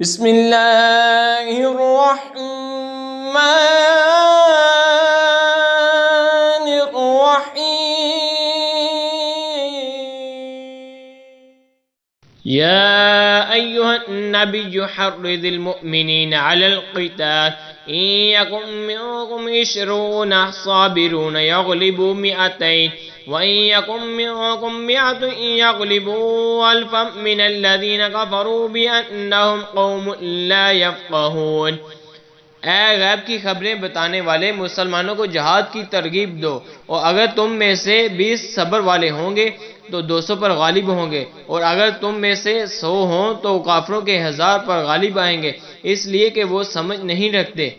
بسم اللہ الرحمن الرحیم یا ایہا النبی حرض المؤمنین علی القتال ان یکن منکم 20 صابرون یغلبوا 200 وَإِن يَكُن مِّنكُم 100 يَغْلِبُوا أَلْفًا مِّنَ الَّذِينَ كَفَرُوا بِأَنَّهُمْ قَوْمٌ لَّا يَفْقَهُونَ۔ اے غیب کی خبریں بتانے والے مسلمانوں کو جہاد کی ترغیب دو، اور اگر تم میں سے 20 صبر والے ہوں گے تو 200 پر غالب ہوں گے، اور اگر تم میں سے 100 ہوں تو کافروں کے 1000 پر غالب آئیں گے، اس لیے کہ وہ سمجھ نہیں رکھتے۔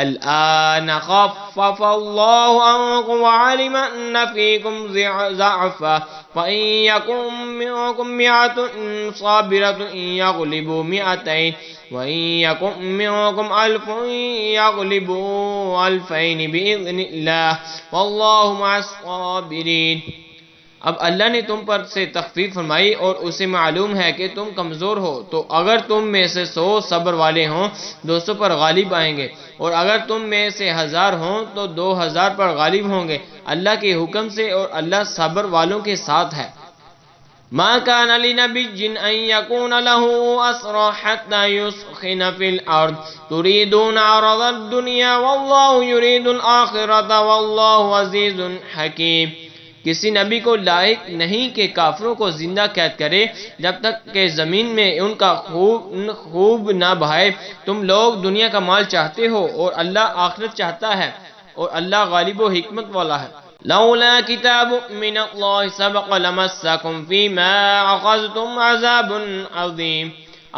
الآن خفف اللہ عنکم وعلم ان فیکم ضعفا فإن یکن منکم 100 صابرة یغلبوا 200 وإن یکن منکم 1000 یغلبوا 2000 بإذن اللہ واللہ مع الصابرین۔ اب اللہ نے تم پر سے تخفیف فرمائی اور اسے معلوم ہے کہ تم کمزور ہو، تو اگر تم میں سے 100 صبر والے ہوں 200 پر غالب آئیں گے، اور اگر تم میں سے 1000 ہوں تو 2000 پر غالب ہوں گے اللہ کے حکم سے، اور اللہ صبر والوں کے ساتھ ہے۔ ما كان لنبي أن يكون له أسرى حتى يسخن في الأرض تريدون عرض الدنيا والله يريد الآخرة والله عزيز حكيم۔ کسی نبی کو لائق نہیں کہ کافروں کو زندہ قید کرے جب تک کہ زمین میں ان کا خوب نہ بہائے۔ تم لوگ دنیا کا مال چاہتے ہو اور اللہ آخرت چاہتا ہے، اور اللہ غالب و حکمت والا ہے۔ لولا کتاب من اللہ سبق لمسکم فیما اخذتم عذاب عظیم۔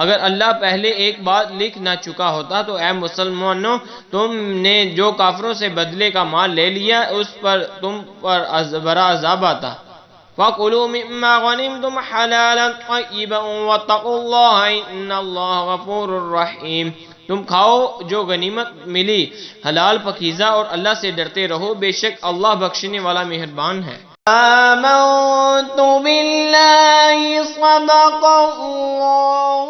اگر اللہ پہلے ایک بات لکھ نہ چکا ہوتا تو اے مسلمانوں، تم نے جو کافروں سے بدلے کا مال لے لیا اس پر تم پر بڑا عذاب آتا۔ فَكُلُوا مِمَّا غَنِمْتُمْ حَلَالًا طَيِّبًا وَاتَّقُوا اللَّهَ إِنَّ اللَّهَ غَفُورٌ رَحِيمٌ۔ تم کھاؤ جو غنیمت ملی حلال پاکیزہ، اور اللہ سے ڈرتے رہو، بے شک اللہ بخشنے والا مہربان ہے۔ آمنت باللہ صدق اللہ